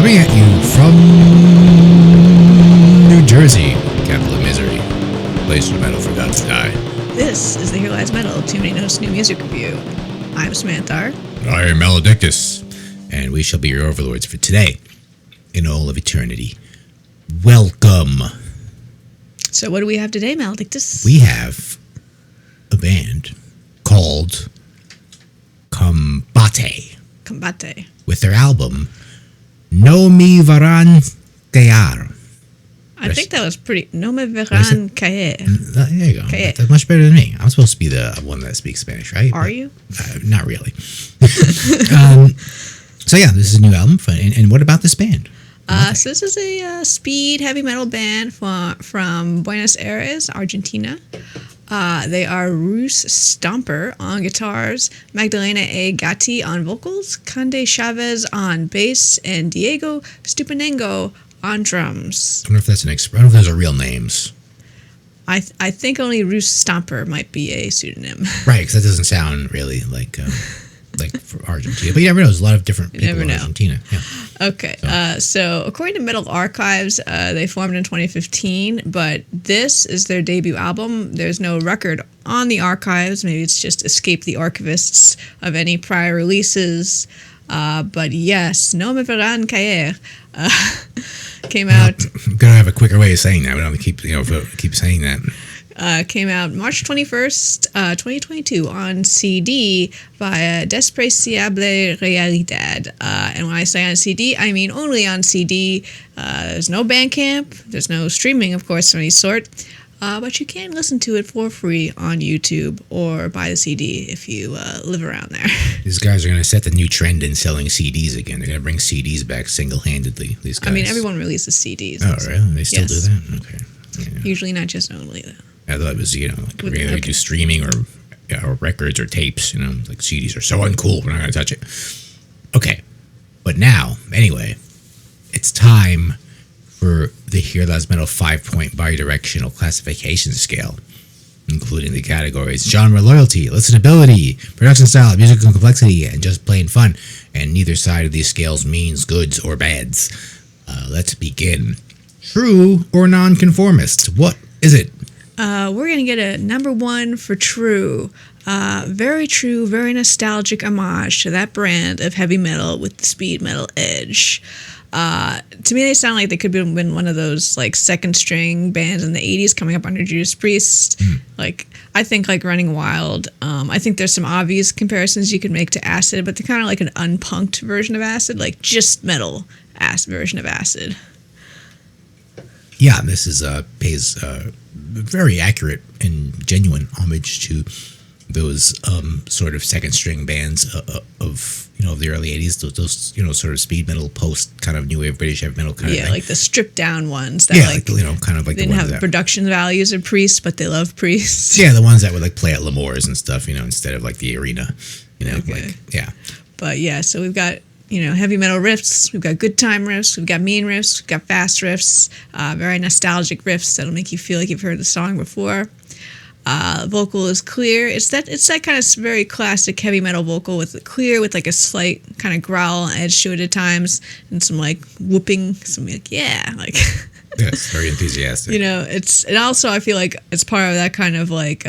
Coming at you from New Jersey, capital of misery, place where metal forgot to die. This is the Here Lies Metal, Too Many Notes New Music Review. I'm Samantha. I am Maledictus, and we shall be your overlords for today, in all of eternity. Welcome. So what do we have today, Maledictus? We have a band called Kombate. Kombate. With their album, No Me Verán Caer. I think that was pretty... No me verán caer. There you go. Caer. That's much better than me. I'm supposed to be the one that speaks Spanish, right? Are you? Not really. So yeah, this is a new album. And what about this band? So this is a speed heavy metal band from Buenos Aires, Argentina. They are Ruth Stomper on guitars, Magdalena A. Gatti on vocals, Conde Chavez on bass, and Diego Stupanengo on drums. I wonder if that's I don't know if those are real names. I think only Ruth Stomper might be a pseudonym. Right, because that doesn't sound really like for Argentina. But you never know. There's a lot of different people in Argentina. Yeah. Okay. So according to Metal Archives, they formed in 2015, but this is their debut album. There's no record on the archives. Maybe it's just escaped the archivists of any prior releases. But yes, No Me Verán Caer came out. I'm gonna have a quicker way of saying that. We don't have to keep saying that. Came out March 21st, 2022 on CD via Despreciable Realidad. And when I say on CD, I mean only on CD. There's no Bandcamp. There's no streaming, of course, of any sort. But you can listen to it for free on YouTube or buy the CD if you live around there. These guys are going to set the new trend in selling CDs again. They're going to bring CDs back single-handedly, these guys. I mean, everyone releases CDs. Oh, really? They still do that? Okay. Yeah. Usually not just only, though. I thought it was, they do streaming or records or tapes, like CDs are so uncool, we're not going to touch it. Okay. But now, anyway, it's time for the Here Lies Metal 5-point bidirectional classification scale, including the categories genre loyalty, listenability, production style, musical complexity, and just plain fun. And neither side of these scales means goods or bads. Let's begin. True or nonconformist? What is it? We're going to get a number one for true. Very true, very nostalgic homage to that brand of heavy metal with the speed metal edge. To me, they sound like they could have been one of those like second string bands in the 80s coming up under Judas Priest. I think like Running Wild. I think there's some obvious comparisons you could make to Acid, but they're kind of like an unpunked version of Acid, like just metal version of Acid. Yeah, this is pays very accurate and genuine homage to those sort of second string bands of the early 80s, those sort of speed metal post kind of new wave British heavy metal kind of thing. Yeah, like the stripped down ones that kind of like they didn't have production values of Priest, but they love Priest. Yeah, the ones that would like play at L'Amour's and stuff, instead of like the arena, Okay. But yeah, so we've got heavy metal riffs, we've got good time riffs, we've got mean riffs, we've got fast riffs, very nostalgic riffs that'll make you feel like you've heard the song before. Vocal is clear. It's that kind of very classic heavy metal vocal with like a slight kind of growl edge to it at times, and some like whooping, some like yes, very enthusiastic. And also I feel like it's part of that kind of like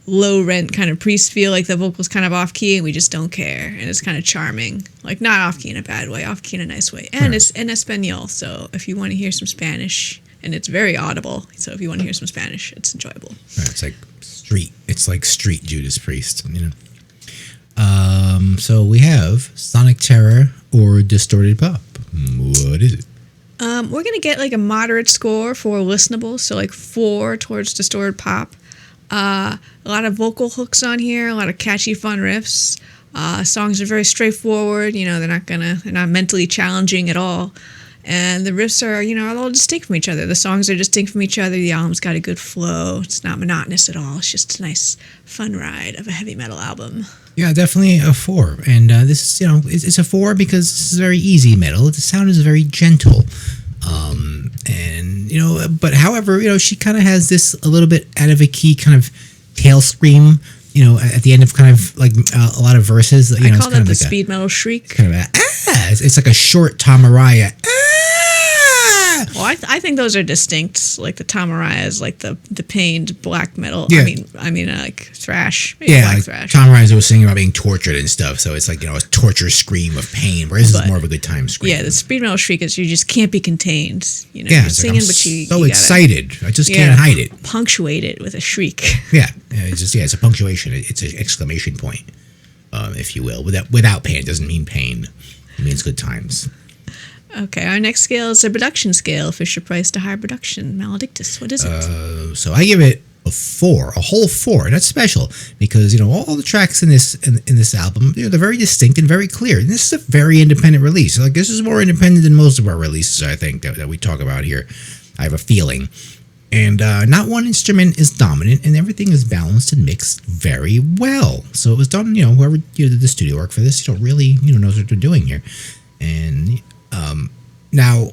low rent kind of Priest feel, like the vocal's kind of off key and we just don't care, and it's kind of charming, like not off key in a bad way, off key in a nice way, and it's in Espanol, so if you want to hear some Spanish, and it's very audible, so if you want to hear some Spanish, it's enjoyable. It's like street Judas Priest, So we have Sonic Terror or Distorted Pop. What is it? We're gonna get like a moderate score for listenable, so like 4 towards Distorted Pop. A lot of vocal hooks on here, a lot of catchy, fun riffs. Songs are very straightforward. They're not mentally challenging at all. And the riffs are, all distinct from each other. The songs are distinct from each other. The album's got a good flow. It's not monotonous at all. It's just a nice, fun ride of a heavy metal album. Yeah, definitely a 4. And this is, it's a 4 because this is very easy metal. The sound is very gentle. But however, she kind of has this a little bit out of a key kind of tail scream at the end of kind of like a lot of verses. I call that the speed metal shriek. Kind of it's like a short Tom Araya. Well, I think those are distinct. Like the Tom Araya is like the pained black metal. Yeah. I mean like thrash. Maybe Yeah, black like thrash. Tom Araya was singing about being tortured and stuff. So it's like a torture scream of pain. Whereas this is more of a good time scream. Yeah, the speed metal shriek is you just can't be contained. Yeah, you're it's singing, like, but you so you excited. I just can't hide it. Punctuate it with a shriek. Yeah, it's a punctuation. It's an exclamation point, if you will. Without pain, it doesn't mean pain. It means good times. Okay, our next scale is a production scale. Fisher Price to high production. Maledictus. What is it? So I give it a 4, a whole 4. And that's special because all the tracks in this album, they're very distinct and very clear. And this is a very independent release. Like this is more independent than most of our releases, I think, that we talk about here. I have a feeling. And not one instrument is dominant, and everything is balanced and mixed very well. So it was done, whoever did the studio work for this, really, knows what they're doing here. And now,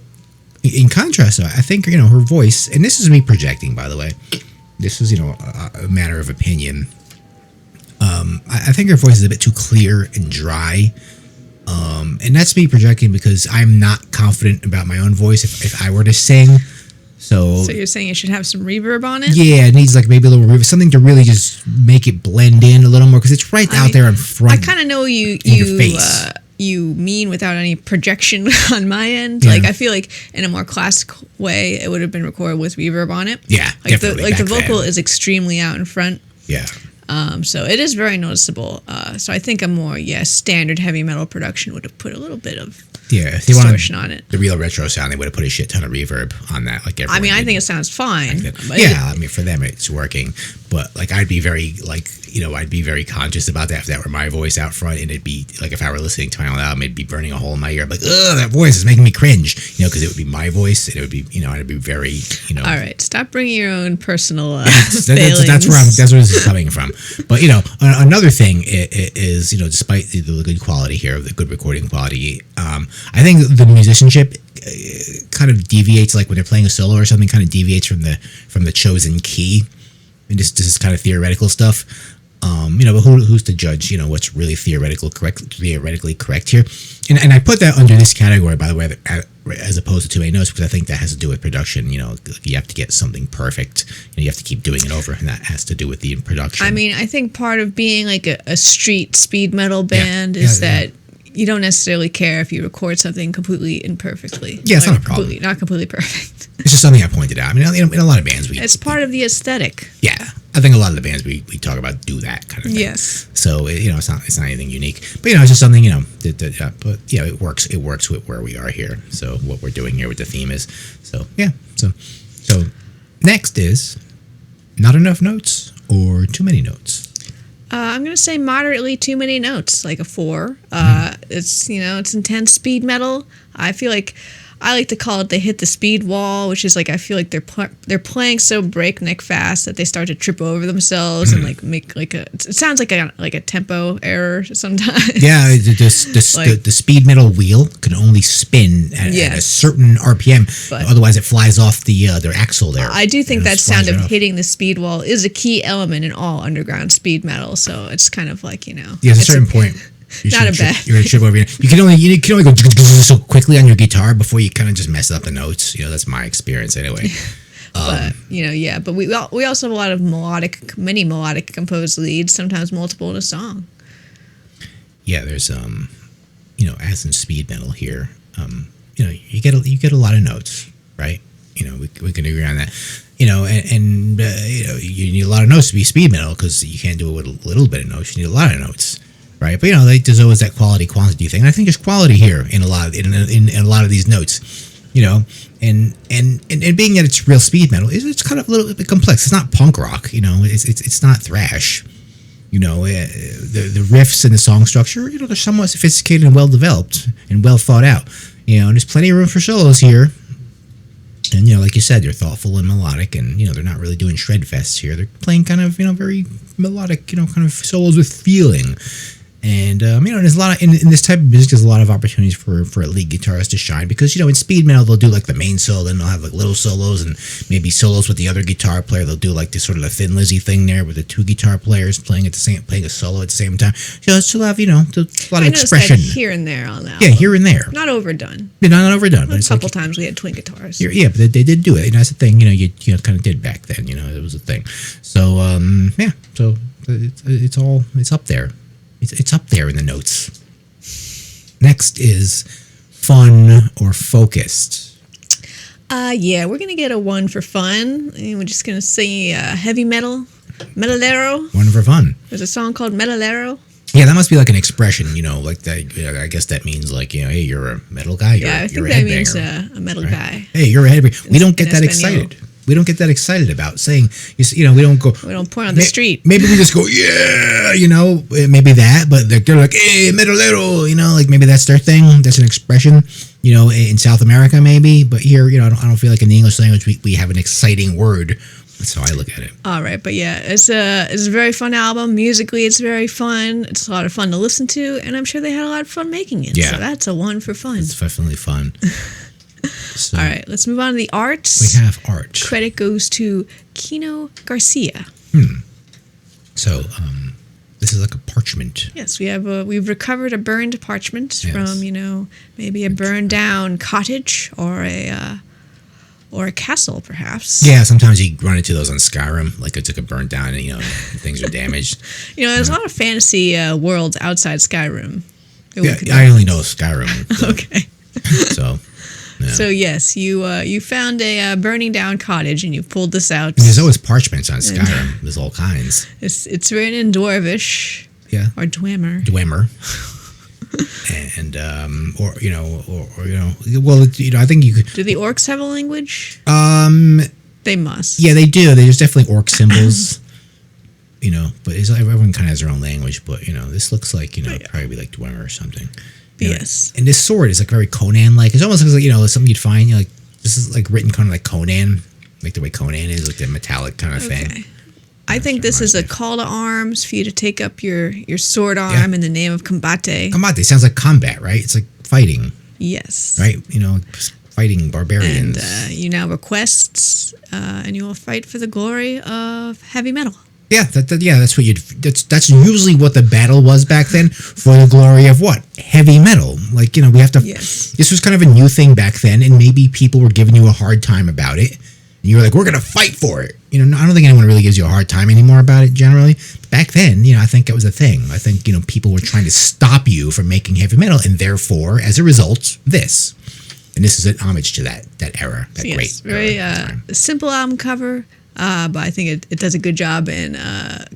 in contrast, I think, her voice, and this is me projecting, by the way. This is, a matter of opinion. I think her voice is a bit too clear and dry. And that's me projecting because I'm not confident about my own voice if I were to sing. So you're saying it should have some reverb on it? Yeah, it needs like maybe a little reverb, something to really just make it blend in a little more because it's out there in front. I kind of know your face. You mean without any projection on my end. Yeah. Like I feel like in a more classic way, it would have been recorded with reverb on it. Yeah, like definitely. the vocal is extremely out in front. Yeah. So it is very noticeable. So I think a more standard heavy metal production would have put a little bit of distortion on it. The real retro sound, they would have put a shit ton of reverb on that. Like everyone I think it sounds fine. For them it's working. But like I'd be very conscious about that if that were my voice out front, and it'd be like if I were listening to my own album, it'd be burning a hole in my ear. I'm like, ugh, that voice is making me cringe. Because it would be my voice, and it would be I'd be very All right, stop bringing your own personal that's where this is coming from. But another thing is despite the good quality here, the good recording quality, I think the musicianship kind of deviates, like when they're playing a solo or something, kind of deviates from the chosen key. And this is kind of theoretical stuff. But who's to judge, what's really theoretically correct here? And I put that under this category, by the way, as opposed to 2A notes, because I think that has to do with production. You have to get something perfect, and you have to keep doing it over, and that has to do with the production. I think part of being like a street speed metal band is that you don't necessarily care if you record something completely imperfectly. Yeah, it's not a problem. Not completely perfect. It's just something I pointed out. In a lot of bands, it's part of the aesthetic. Yeah, I think a lot of the bands we talk about do that kind of thing. Yes. So it's not anything unique, but it's just something but it works. It works with where we are here. So what we're doing here with the theme is so next is not enough notes or too many notes. I'm gonna say moderately too many notes, like a 4. It's it's intense speed metal. I feel like I like to call it they hit the speed wall, which is like I feel like they're playing so breakneck fast that they start to trip over themselves and like make like it sounds like a tempo error sometimes. Yeah, the speed metal wheel can only spin at a certain RPM, but otherwise it flies off their axle there. I do think that sound of hitting the speed wall is a key element in all underground speed metal. So it's kind of like there's a certain point. You're gonna trip over. You can only go so quickly on your guitar before you kind of just mess up the notes. That's my experience anyway. But but we also have a lot of many melodic composed leads, sometimes multiple in a song. Yeah, there's as in speed metal here, you get a lot of notes, right? We can agree on that. And you need a lot of notes to be speed metal because you can't do it with a little bit of notes. You need a lot of notes. Right, but there's always that quality quantity thing. And I think there's quality here in a lot of these notes, and being that it's real speed metal, it's kind of a little bit complex. It's not punk rock, it's not thrash, the riffs and the song structure, they're somewhat sophisticated and well developed and well thought out, and there's plenty of room for solos here. And like you said, they're thoughtful and melodic, and they're not really doing shred fests here. They're playing kind of very melodic, kind of solos with feeling. And there's a lot of in this type of music. There's a lot of opportunities for lead guitarists to shine because in speed metal they'll do like the main solo, then they'll have like little solos and maybe solos with the other guitar player. They'll do like this sort of the Thin Lizzy thing there with the two guitar players playing a solo at the same time. So she'll have a lot of expression here and there on that. Yeah, here and there. Not overdone. Yeah, not overdone. But a couple times we had twin guitars. Yeah, but they did do it. That's the thing. You kind of did back then. It was a thing. So so it's up there. It's up there in the notes. Next is fun or focused. Yeah, we're gonna get a 1 for fun. And we're just gonna say heavy metal, metalero. 1 for fun. There's a song called Metalero. Yeah, that must be like an expression, like that. I guess that means like, hey, you're a metal guy. I think that means a metal guy. Hey, you're a headbanger. We don't get that excited. We don't get that excited about saying, we don't go. We don't point on the street. Maybe we just go, yeah, maybe that, but they're like, hey, metalero, like maybe that's their thing. That's an expression, in South America maybe, but here, I don't feel like in the English language we have an exciting word. That's how I look at it. All right, but yeah, it's a very fun album. Musically, it's very fun. It's a lot of fun to listen to, and I'm sure they had a lot of fun making it. Yeah. So that's a 1 for fun. It's definitely fun. So, all right, let's move on to the arts. We have art. Credit goes to Kino Garcia. So, this is like a parchment. Yes, we've recovered a burned parchment from maybe a burned down cottage or a castle, perhaps. Yeah, sometimes you run into those on Skyrim, like it's like a burnt down and things are damaged. There's a lot of fantasy worlds outside Skyrim. Yeah, I only know Skyrim. So. Okay. So. Yeah. So yes, you found a burning down cottage and you pulled this out. And there's always parchments on Skyrim. There's all kinds. It's written in Dwarvish. Yeah. Or Dwemer. And I think you could. Do the orcs have a language? They must. Yeah, they do. There's definitely orc symbols. But everyone kind of has their own language. But this looks like probably be like Dwemer or something. Yes. And this sword is like very Conan-like. It almost looks like something you'd find. This is like written kind of like Conan, like the way Conan is, like the metallic kind of thing. I think this is a call to arms for you to take up your sword arm in the name of Kombate. Kombate sounds like combat, right? It's like fighting. Yes. Right? Fighting barbarians. And you now request, and you will fight for the glory of heavy metal. Yeah, that's what that's usually what the battle was back then, for the glory of what? Heavy metal. Like, we have to. Yes. This was kind of a new thing back then, and maybe people were giving you a hard time about it. And you were like, we're going to fight for it. I don't think anyone really gives you a hard time anymore about it generally. But back then, I think it was a thing. I think, people were trying to stop you from making heavy metal, and therefore, as a result, this. And this is an homage to that era. That great era. Very simple album cover. But I think it does a good job in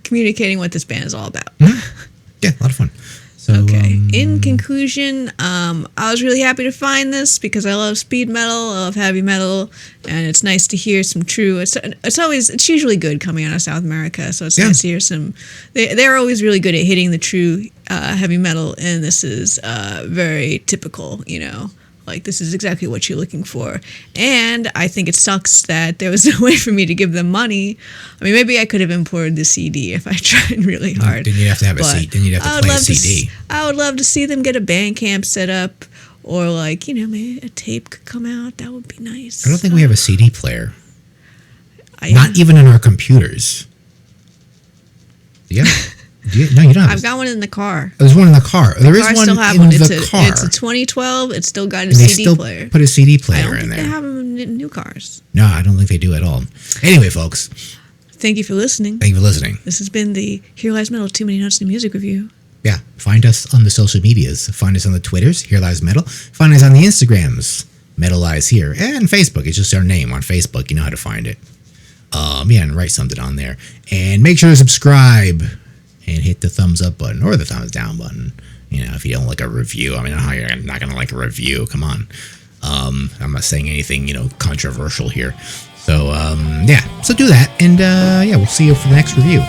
communicating what this band is all about. Mm-hmm. Yeah, a lot of fun. So, okay. In conclusion, I was really happy to find this because I love speed metal, I love heavy metal, and it's nice to hear some true. It's usually good coming out of South America, so it's nice to hear some. They're always really good at hitting the true heavy metal, and this is very typical. Like, this is exactly what you're looking for. And I think it sucks that there was no way for me to give them money. I mean, maybe I could have imported the CD if I tried really hard. Then you'd have to have a CD. Then you'd have to play a CD. I would love to see them get a Bandcamp set up. Or, like, maybe a tape could come out. That would be nice. I don't think we have a CD player. Not even in our computers. Yeah. No, you don't. I've got one in the car. There's one in the car. There is one in the car. It's a 2012. It's still got a CD player. Put a CD player in there. They have them in new cars. No, I don't think they do at all. Anyway, folks. Thank you for listening. This has been the Here Lies Metal Too Many Notes in Music Review. Yeah. Find us on the social medias. Find us on the Twitters, Here Lies Metal. Find us on the Instagrams, Metal Lies Here. And Facebook. It's just our name on Facebook. You know how to find it. And write something on there. And make sure to subscribe. And hit the thumbs up button or the thumbs down button. If you don't like a review. I mean, how you're not going to like a review. Come on. I'm not saying anything, controversial here. So, so do that. And, we'll see you for the next review.